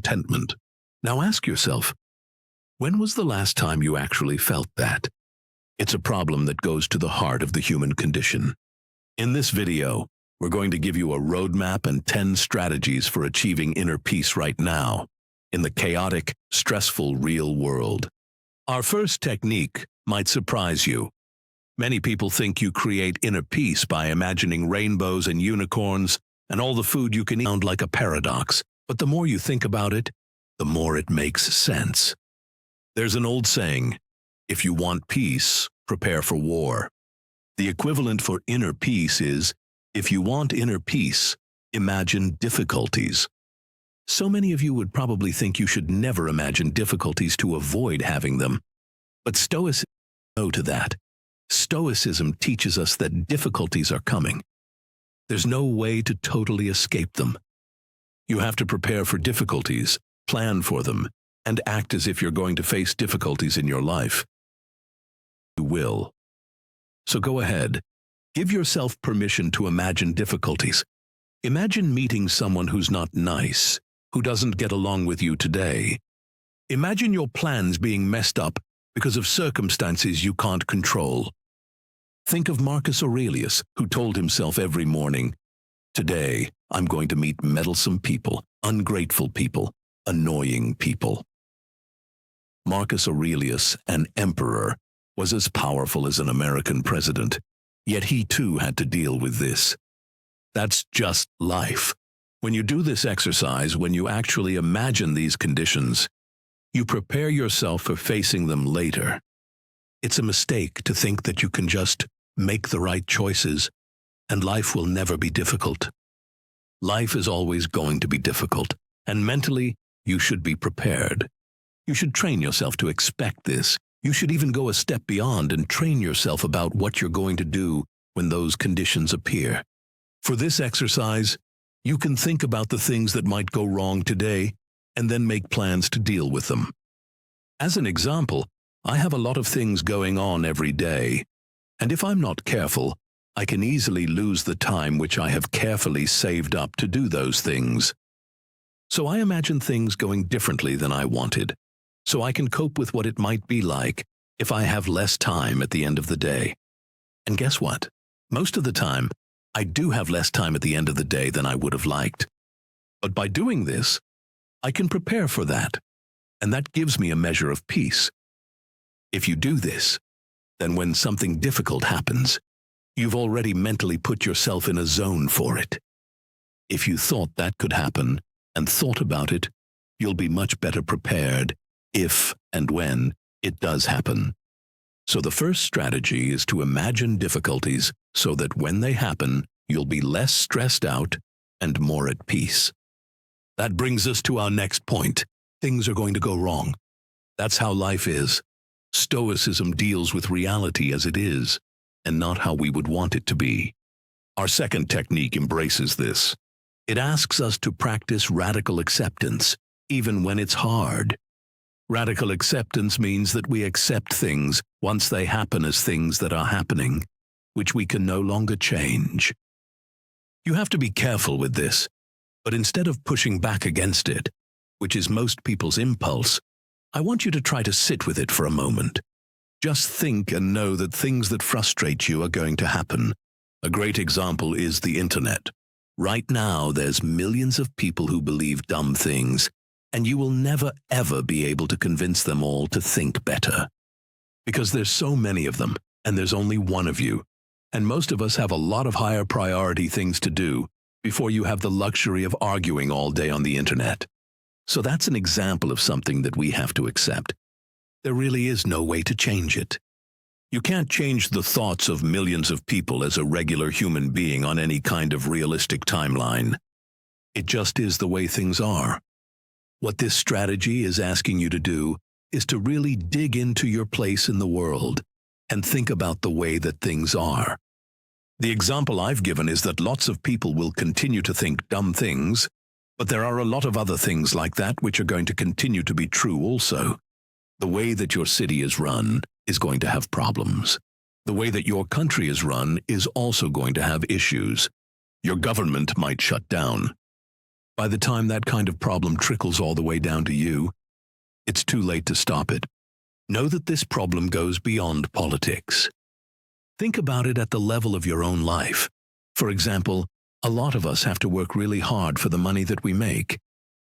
contentment. Now ask yourself, when was the last time you actually felt that? It's a problem that goes to the heart of the human condition. In this video, we're going to give you a roadmap and 10 strategies for achieving inner peace right now, in the chaotic, stressful real world. Our first technique might surprise you. Many people think you create inner peace by imagining rainbows and unicorns and all the food you can eat. Sound like a paradox, but the more you think about it, the more it makes sense. There's an old saying, if you want peace, prepare for war. The equivalent for inner peace is, if you want inner peace, imagine difficulties. So many of you would probably think you should never imagine difficulties to avoid having them. But Stoicism says no to that. Stoicism teaches us that difficulties are coming. There's no way to totally escape them. You have to prepare for difficulties, plan for them, and act as if you're going to face difficulties in your life. You will. So go ahead. Give yourself permission to imagine difficulties. Imagine meeting someone who's not nice, who doesn't get along with you today. Imagine your plans being messed up because of circumstances you can't control. Think of Marcus Aurelius, who told himself every morning, "Today, I'm going to meet meddlesome people, ungrateful people, annoying people." Marcus Aurelius, an emperor, was as powerful as an American president, yet he too had to deal with this. That's just life. When you do this exercise, when you actually imagine these conditions, you prepare yourself for facing them later. It's a mistake to think that you can just make the right choices and life will never be difficult. Life is always going to be difficult, and mentally, you should be prepared. You should train yourself to expect this. You should even go a step beyond and train yourself about what you're going to do when those conditions appear. For this exercise, you can think about the things that might go wrong today and then make plans to deal with them. As an example, I have a lot of things going on every day, and if I'm not careful, I can easily lose the time which I have carefully saved up to do those things. So I imagine things going differently than I wanted, so I can cope with what it might be like if I have less time at the end of the day. And guess what? Most of the time, I do have less time at the end of the day than I would have liked. But by doing this, I can prepare for that, and that gives me a measure of peace. If you do this, then when something difficult happens, you've already mentally put yourself in a zone for it. If you thought that could happen and thought about it, you'll be much better prepared if and when it does happen. So the first strategy is to imagine difficulties so that when they happen, you'll be less stressed out and more at peace. That brings us to our next point. Things are going to go wrong. That's how life is. Stoicism deals with reality as it is, and not how we would want it to be. Our second technique embraces this. It asks us to practice radical acceptance, even when it's hard. Radical acceptance means that we accept things once they happen as things that are happening, which we can no longer change. You have to be careful with this, but instead of pushing back against it, which is most people's impulse, I want you to try to sit with it for a moment. Just think and know that things that frustrate you are going to happen. A great example is the internet. Right now, there's millions of people who believe dumb things, and you will never ever be able to convince them all to think better. Because there's so many of them, and there's only one of you. And most of us have a lot of higher priority things to do before you have the luxury of arguing all day on the internet. So that's an example of something that we have to accept. There really is no way to change it. You can't change the thoughts of millions of people as a regular human being on any kind of realistic timeline. It just is the way things are. What this strategy is asking you to do is to really dig into your place in the world and think about the way that things are. The example I've given is that lots of people will continue to think dumb things, but there are a lot of other things like that which are going to continue to be true also. The way that your city is run is going to have problems. The way that your country is run is also going to have issues. Your government might shut down. By the time that kind of problem trickles all the way down to you, it's too late to stop it. Know that this problem goes beyond politics. Think about it at the level of your own life. For example, a lot of us have to work really hard for the money that we make,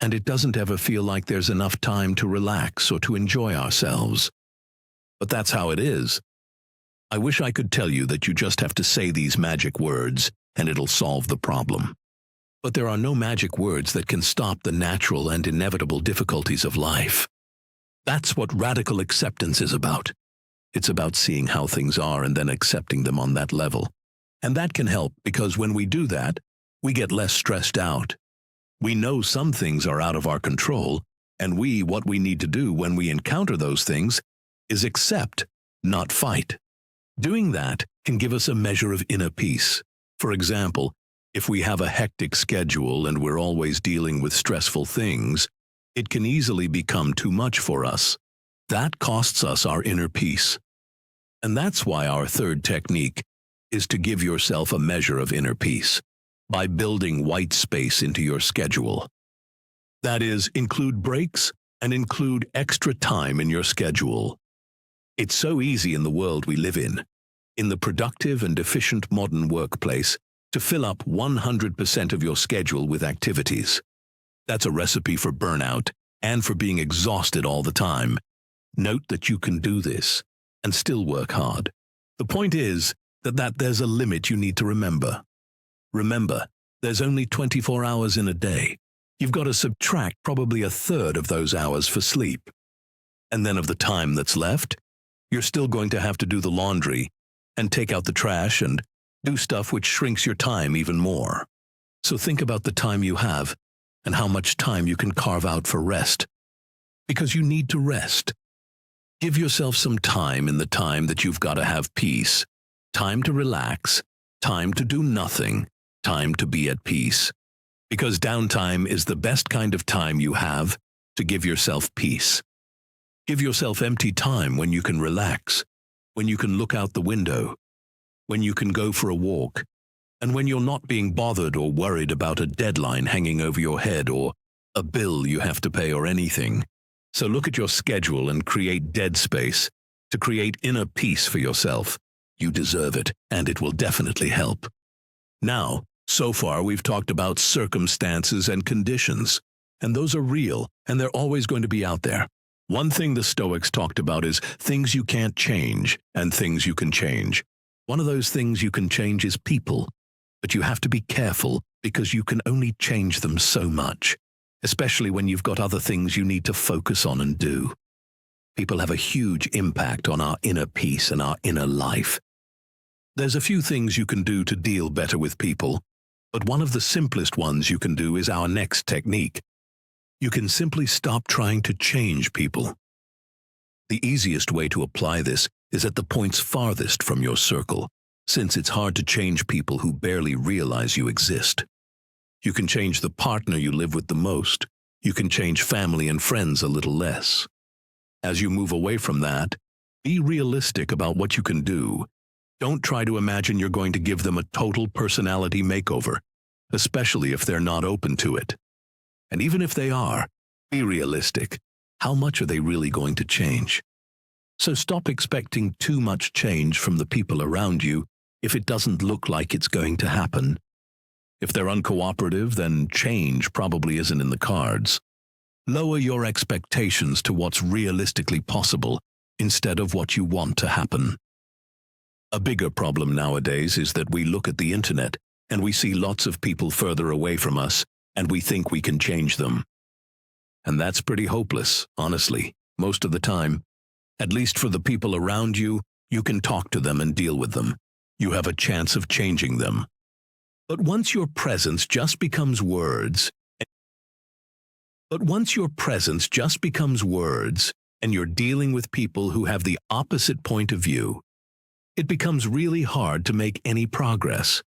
and it doesn't ever feel like there's enough time to relax or to enjoy ourselves. But that's how it is. I wish I could tell you that you just have to say these magic words and it'll solve the problem. But there are no magic words that can stop the natural and inevitable difficulties of life. That's what radical acceptance is about. It's about seeing how things are and then accepting them on that level. And that can help because when we do that, we get less stressed out. We know some things are out of our control, and what we need to do when we encounter those things is accept, not fight. Doing that can give us a measure of inner peace. For example, if we have a hectic schedule and we're always dealing with stressful things, it can easily become too much for us. That costs us our inner peace. And that's why our third technique is to give yourself a measure of inner peace by building white space into your schedule. That is, include breaks and include extra time in your schedule. It's so easy in the world we live in the productive and efficient modern workplace, to fill up 100% of your schedule with activities. That's a recipe for burnout and for being exhausted all the time. Note that you can do this and still work hard. The point is that there's a limit you need to remember. Remember, there's only 24 hours in a day. You've got to subtract probably a third of those hours for sleep. And then of the time that's left, you're still going to have to do the laundry and take out the trash and do stuff which shrinks your time even more. So think about the time you have and how much time you can carve out for rest. Because you need to rest. Give yourself some time in the time that you've got to have peace. Time to relax, time to do nothing, time to be at peace. Because downtime is the best kind of time you have to give yourself peace. Give yourself empty time when you can relax, when you can look out the window, when you can go for a walk, and when you're not being bothered or worried about a deadline hanging over your head or a bill you have to pay or anything. So look at your schedule and create dead space to create inner peace for yourself. You deserve it, and it will definitely help. Now, so far we've talked about circumstances and conditions, and those are real, and they're always going to be out there. One thing the Stoics talked about is things you can't change and things you can change. One of those things you can change is people, but you have to be careful because you can only change them so much, especially when you've got other things you need to focus on and do. People have a huge impact on our inner peace and our inner life. There's a few things you can do to deal better with people, but one of the simplest ones you can do is our next technique. You can simply stop trying to change people. The easiest way to apply this is at the points farthest from your circle, since it's hard to change people who barely realize you exist. You can change the partner you live with the most. You can change family and friends a little less. As you move away from that, be realistic about what you can do. Don't try to imagine you're going to give them a total personality makeover, especially if they're not open to it. And even if they are, be realistic. How much are they really going to change? So stop expecting too much change from the people around you if it doesn't look like it's going to happen. If they're uncooperative, then change probably isn't in the cards. Lower your expectations to what's realistically possible instead of what you want to happen. A bigger problem nowadays is that we look at the internet and we see lots of people further away from us and we think we can change them. And that's pretty hopeless, honestly, most of the time. At least for the people around you, you can talk to them and deal with them. You have a chance of changing them. But once your presence just becomes words, and you're dealing with people who have the opposite point of view, it becomes really hard to make any progress.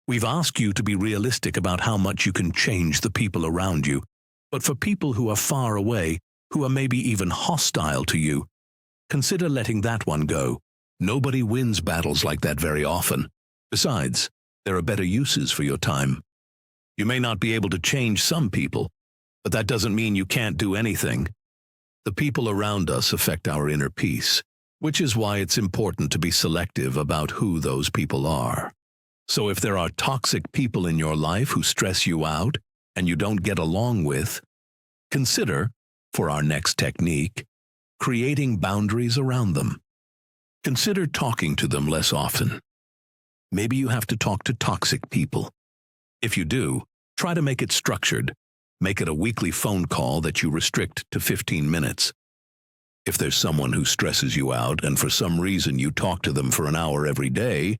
We've asked you to be realistic about how much you can change the people around you, but for people who are far away, who are maybe even hostile to you, consider letting that one go. Nobody wins battles like that very often. Besides, there are better uses for your time. You may not be able to change some people, but that doesn't mean you can't do anything. The people around us affect our inner peace, which is why it's important to be selective about who those people are. So if there are toxic people in your life who stress you out and you don't get along with, consider, for our next technique, creating boundaries around them. Consider talking to them less often. Maybe you have to talk to toxic people. If you do, try to make it structured. Make it a weekly phone call that you restrict to 15 minutes. If there's someone who stresses you out and for some reason you talk to them for an hour every day,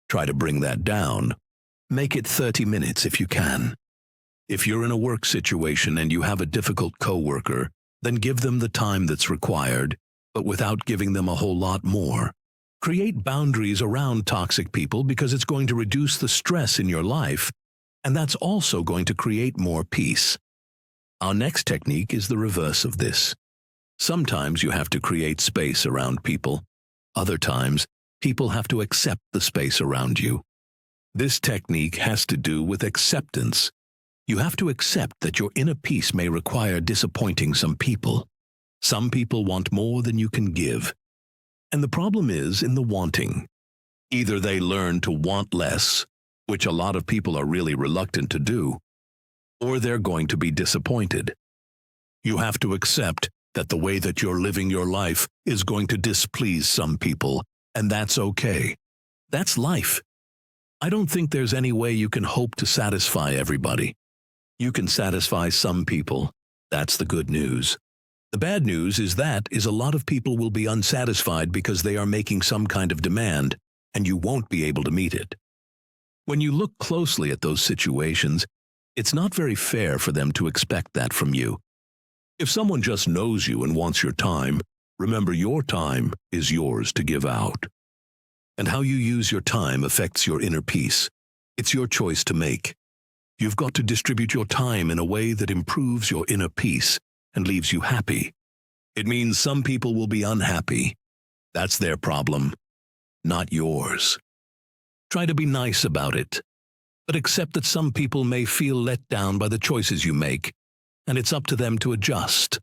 try to bring that down. Make it 30 minutes if you can. If you're in a work situation and you have a difficult coworker, then give them the time that's required, but without giving them a whole lot more. Create boundaries around toxic people because it's going to reduce the stress in your life, and that's also going to create more peace. Our next technique is the reverse of this. Sometimes you have to create space around people. Other times, people have to accept the space around you. This technique has to do with acceptance. You have to accept that your inner peace may require disappointing some people. Some people want more than you can give. And the problem is in the wanting. Either they learn to want less, which a lot of people are really reluctant to do, or they're going to be disappointed. You have to accept that the way that you're living your life is going to displease some people, and that's okay. That's life. I don't think there's any way you can hope to satisfy everybody. You can satisfy some people. That's the good news. The bad news is a lot of people will be unsatisfied because they are making some kind of demand, and you won't be able to meet it. When you look closely at those situations, it's not very fair for them to expect that from you. If someone just knows you and wants your time, remember your time is yours to give out. And how you use your time affects your inner peace. It's your choice to make. You've got to distribute your time in a way that improves your inner peace and leaves you happy. It means some people will be unhappy. That's their problem, not yours. Try to be nice about it, but accept that some people may feel let down by the choices you make, and it's up to them to adjust.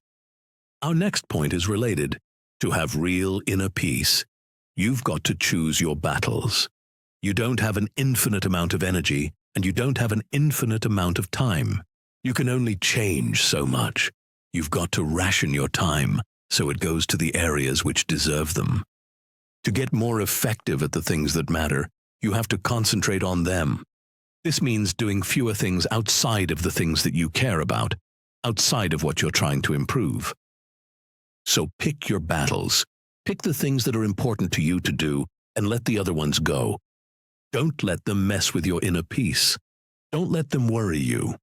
Our next point is related. To have real inner peace, you've got to choose your battles. You don't have an infinite amount of energy, and you don't have an infinite amount of time. You can only change so much. You've got to ration your time so it goes to the areas which deserve them. To get more effective at the things that matter, you have to concentrate on them. This means doing fewer things outside of the things that you care about, outside of what you're trying to improve. So pick your battles. Pick the things that are important to you to do and let the other ones go. Don't let them mess with your inner peace. Don't let them worry you.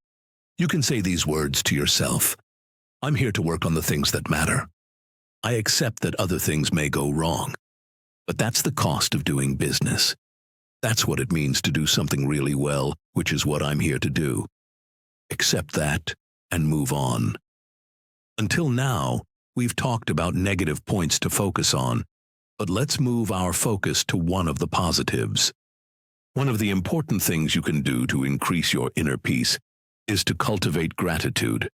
You can say these words to yourself. I'm here to work on the things that matter. I accept that other things may go wrong, but that's the cost of doing business. That's what it means to do something really well, which is what I'm here to do. Accept that and move on. Until now, we've talked about negative points to focus on, but let's move our focus to one of the positives. One of the important things you can do to increase your inner peace is to cultivate gratitude.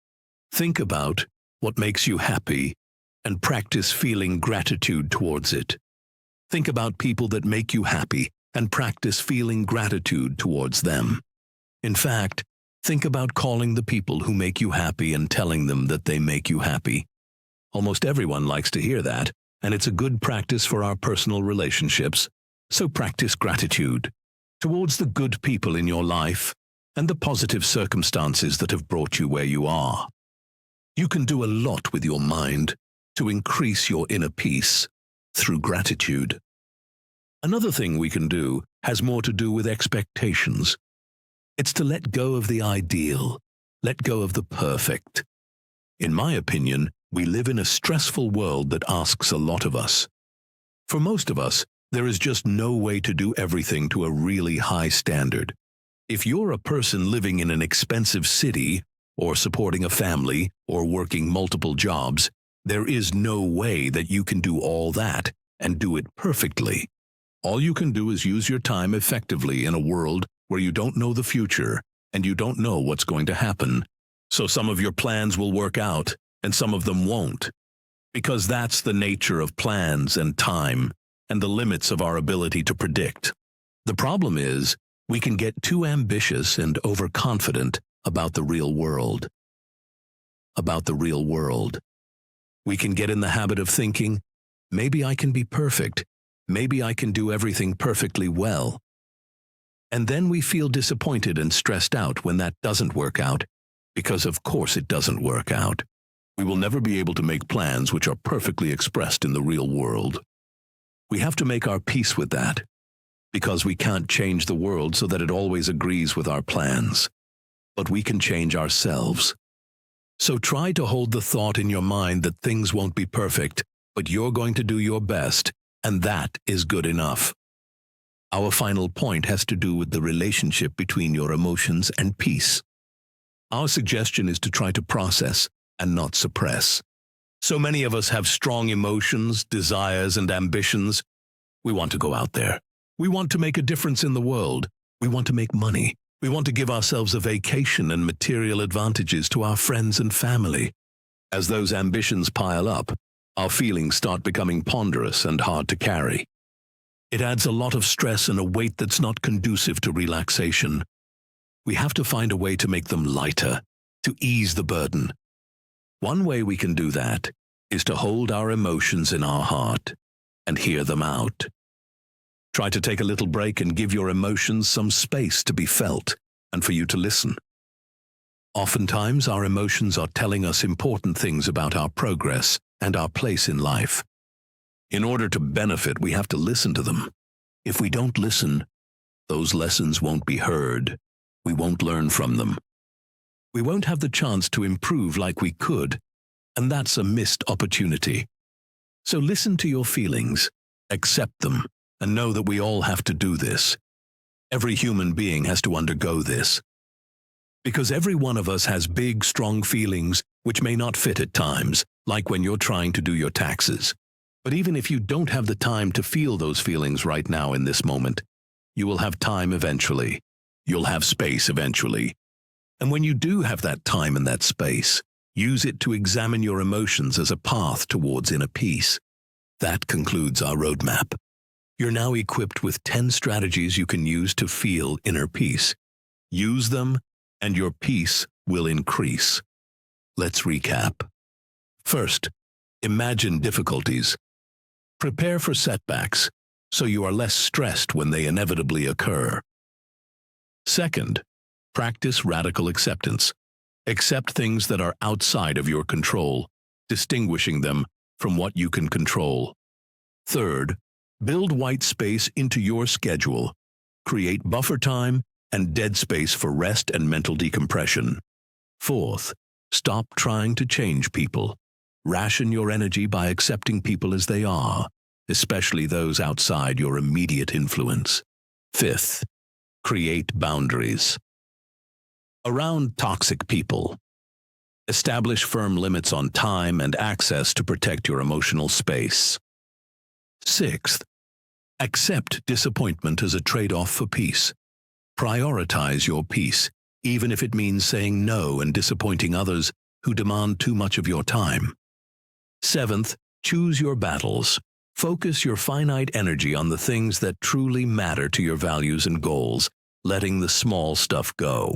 Think about what makes you happy and practice feeling gratitude towards it. Think about people that make you happy and practice feeling gratitude towards them. In fact, think about calling the people who make you happy and telling them that they make you happy. Almost everyone likes to hear that, and it's a good practice for our personal relationships. So practice gratitude towards the good people in your life and the positive circumstances that have brought you where you are. You can do a lot with your mind to increase your inner peace through gratitude. Another thing we can do has more to do with expectations. It's to let go of the ideal, let go of the perfect. In my opinion, we live in a stressful world that asks a lot of us. For most of us, there is just no way to do everything to a really high standard. If you're a person living in an expensive city, or supporting a family, or working multiple jobs, there is no way that you can do all that and do it perfectly. All you can do is use your time effectively in a world where you don't know the future and you don't know what's going to happen. So some of your plans will work out, and some of them won't. Because that's the nature of plans and time, and the limits of our ability to predict. The problem is, we can get too ambitious and overconfident about the real world. We can get in the habit of thinking, maybe I can be perfect, maybe I can do everything perfectly well. And then we feel disappointed and stressed out when that doesn't work out, because of course it doesn't work out. We will never be able to make plans which are perfectly expressed in the real world. We have to make our peace with that, because we can't change the world so that it always agrees with our plans. But we can change ourselves. So try to hold the thought in your mind that things won't be perfect, but you're going to do your best, and that is good enough. Our final point has to do with the relationship between your emotions and peace. Our suggestion is to try to process and not suppress. So many of us have strong emotions, desires, and ambitions. We want to go out there. We want to make a difference in the world. We want to make money. We want to give ourselves a vacation and material advantages to our friends and family. As those ambitions pile up, our feelings start becoming ponderous and hard to carry. It adds a lot of stress and a weight that's not conducive to relaxation. We have to find a way to make them lighter, to ease the burden. One way we can do that is to hold our emotions in our heart and hear them out. Try to take a little break and give your emotions some space to be felt and for you to listen. Oftentimes, our emotions are telling us important things about our progress and our place in life. In order to benefit, we have to listen to them. If we don't listen, those lessons won't be heard. We won't learn from them. We won't have the chance to improve like we could, and that's a missed opportunity. So listen to your feelings, accept them, and know that we all have to do this. Every human being has to undergo this. Because every one of us has big, strong feelings which may not fit at times, like when you're trying to do your taxes. But even if you don't have the time to feel those feelings right now in this moment, you will have time eventually. You'll have space eventually. And when you do have that time and that space, use it to examine your emotions as a path towards inner peace. That concludes our roadmap. You're now equipped with 10 strategies you can use to feel inner peace. Use them, and your peace will increase. Let's recap. First, imagine difficulties. Prepare for setbacks, so you are less stressed when they inevitably occur. Second, practice radical acceptance. Accept things that are outside of your control, distinguishing them from what you can control. Third, build white space into your schedule. Create buffer time and dead space for rest and mental decompression. Fourth, stop trying to change people. Ration your energy by accepting people as they are, especially those outside your immediate influence. Fifth, create boundaries. Around toxic people. Establish firm limits on time and access to protect your emotional space. Sixth, accept disappointment as a trade-off for peace. Prioritize your peace, even if it means saying no and disappointing others who demand too much of your time. Seventh, choose your battles. Focus your finite energy on the things that truly matter to your values and goals, letting the small stuff go.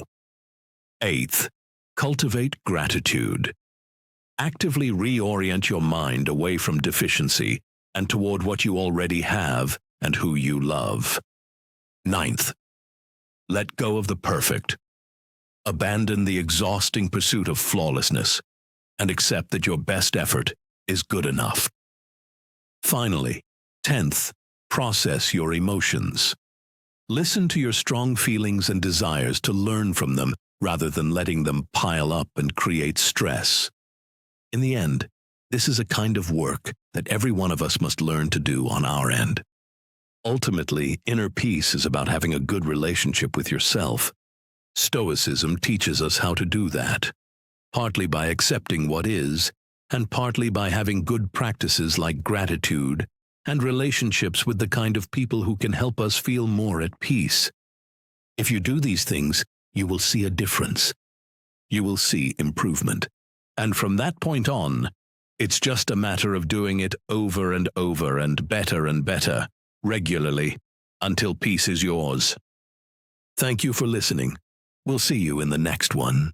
Eighth, cultivate gratitude. Actively reorient your mind away from deficiency and toward what you already have and who you love. Ninth, let go of the perfect. Abandon the exhausting pursuit of flawlessness and accept that your best effort is good enough. Finally, 10th, process your emotions. Listen to your strong feelings and desires to learn from them rather than letting them pile up and create stress. In the end, this is a kind of work that every one of us must learn to do on our end. Ultimately, inner peace is about having a good relationship with yourself. Stoicism teaches us how to do that, partly by accepting what is, and partly by having good practices like gratitude and relationships with the kind of people who can help us feel more at peace. If you do these things, you will see a difference. You will see improvement. And from that point on, it's just a matter of doing it over and over and better, regularly, until peace is yours. Thank you for listening. We'll see you in the next one.